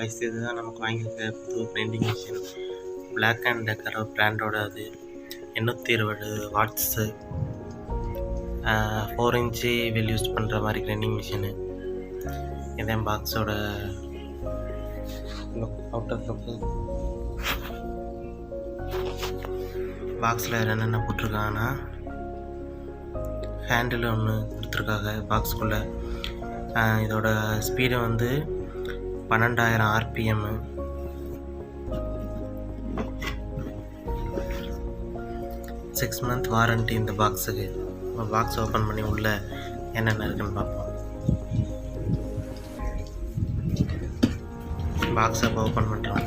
Voice இதுதான் நமக்கு வாங்கியிருக்க புது printing machine. Black and Decker பிராண்டோட அது 820 வாட்ஸு 4 இன்ச்சு வெல் யூஸ் பண்ணுற மாதிரி கிரைண்டிங் மிஷினு. இதான் பாக்ஸோட அவுட்டர் லுக்கு. பாக்ஸில் என்னென்ன போட்டிருக்காங்கன்னா, ஹேண்டில் ஒன்று கொடுத்துருக்காங்க பாக்ஸுக்குள்ளே. இதோட ஸ்பீடு வந்து 12,000 RPM. சிக்ஸ் மந்த் வாரண்ட்டி இந்த பாக்ஸுக்கு. பாக்ஸ் ஓப்பன் பண்ணி உள்ளே என்னென்ன இருக்குன்னு பார்ப்போம். பாக்ஸை இப்போ ஓப்பன் பண்ணுறோம்.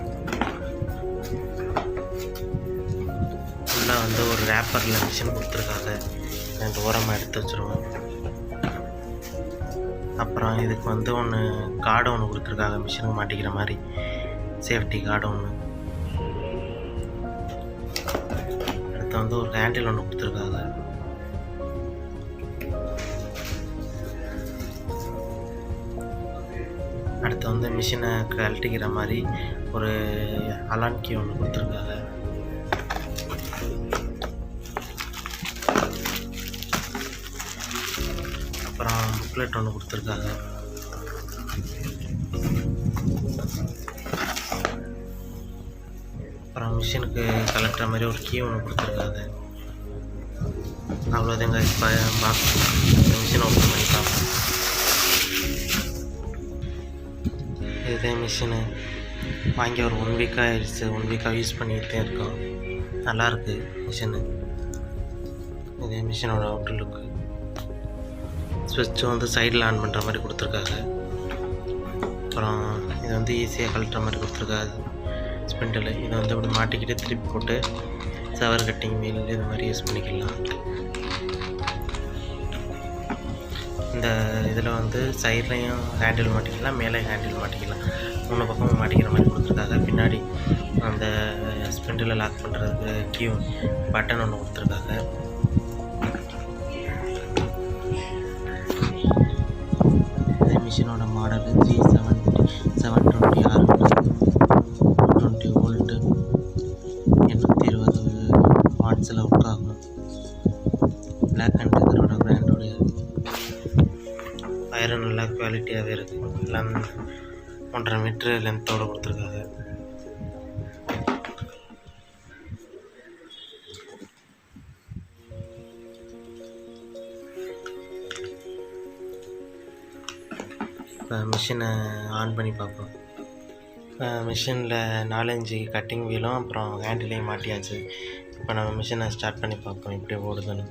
உள்ளே வந்து ஒரு ரேப்பரில் மிஷின் கொடுத்துருக்காங்க. ரெண்டு ஓரமாக எடுத்து வச்சுருவோம். அப்புறம் இதுக்கு வந்து ஒன்று கார்டு ஒன்று கொடுத்துருக்காங்க, மிஷினுக்கு மாட்டிக்கிற மாதிரி சேஃப்டி கார்டு ஒன்று. அடுத்து வந்து ஒரு ஹேண்டில் ஒன்று கொடுத்துருக்காங்க. அடுத்து வந்து மிஷினை கழட்டிக்கிற மாதிரி ஒரு அலான் கீ ஒன்று கொடுத்துருக்காங்க. அப்புறம் புக்லெட் ஒன்று கொடுத்துருக்காங்க. அப்புறம் மிஷினுக்கு கலெக்டர் மாதிரி ஒரு கீ ஒன்று கொடுத்துருக்காங்க. அவ்வளோதாங்க. இப்போ பாக்ஸ் மிஷினை ஓப்பன் பண்ணி பார்ப்போம். இதே மிஷினு வாங்கி ஒரு 1 வீக்காக ஆயிடுச்சு. 1 வீக்காக யூஸ் பண்ணிகிட்டே இருக்கோம். நல்லாயிருக்கு மிஷினு. இதே மிஷினோட அவுட்டர் லுக்கு. ஸ்விட்ச் வந்து சைடில் ஆன் பண்ணுற மாதிரி கொடுத்துருக்காங்க. அப்புறம் இது வந்து ஈஸியாக கழட்டுற மாதிரி கொடுத்துருக்காது ஸ்பிண்டில். இதை வந்து இப்படி மாட்டிக்கிட்டு திருப்பி போட்டு சவர் கட்டிங் வீல் இது மாதிரி யூஸ் பண்ணிக்கலாம். இந்த இதில் வந்து சைட்லையும் ஹேண்டில் மாட்டிக்கலாம், மேலே ஹேண்டில் மாட்டிக்கலாம். 3 பக்கமும் மாட்டிக்கிற மாதிரி கொடுத்துருக்காங்க. பின்னாடி அந்த ஸ்பிண்டில் லாக் பண்ணுறதுக்கு கீ பட்டன் ஒன்று கொடுத்துருக்காங்க. மிஷினோட மாடல் 720R 20 வோல்ட்டு 820 வாட்ஸில் ஒர்க் ஆகும். பிளாக் அண்ட் டெக்கரோட பிராண்டோடைய ஐரன் நல்லா குவாலிட்டியாகவே இருக்குது. எல்லாம் 1.5 மீட்ரு லென்த்தோடு கொடுத்துருக்காங்க. இப்போ மிஷினை ஆன் பண்ணி பார்ப்போம். மிஷினில் 4-5 கட்டிங் வீலும் அப்புறம் ஹேண்டிலையும் மாட்டியாச்சு. இப்போ நம்ம மிஷினை ஸ்டார்ட் பண்ணி பார்ப்போம் எப்படி ஓடுதுன்னு.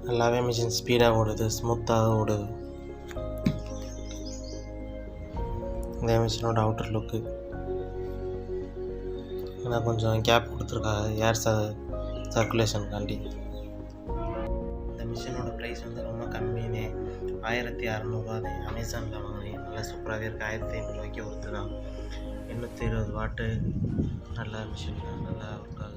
நல்லாவே மிஷின் ஸ்பீடாக ஓடுது, ஸ்மூத்தாக ஓடுது. இந்த மிஷினோட அவுட்டர் லுக்கு. ஆனால் கொஞ்சம் கேப் கொடுத்துருக்காங்க ஏர் சர்க்குலேஷனுக்காண்டி. இந்த மிஷினோட ப்ரைஸ் வந்து ரொம்ப கம்மியே, 1600 தான். அமேசானில் வாங்கினேன். நல்லா சூப்பராகவே இருக்குது. 1500 ரூபாய்க்கு ஒருத்தர் தான். 820 வாட்டு. நல்லா மிஷின், நல்லா ஒர்க் ஆகுது.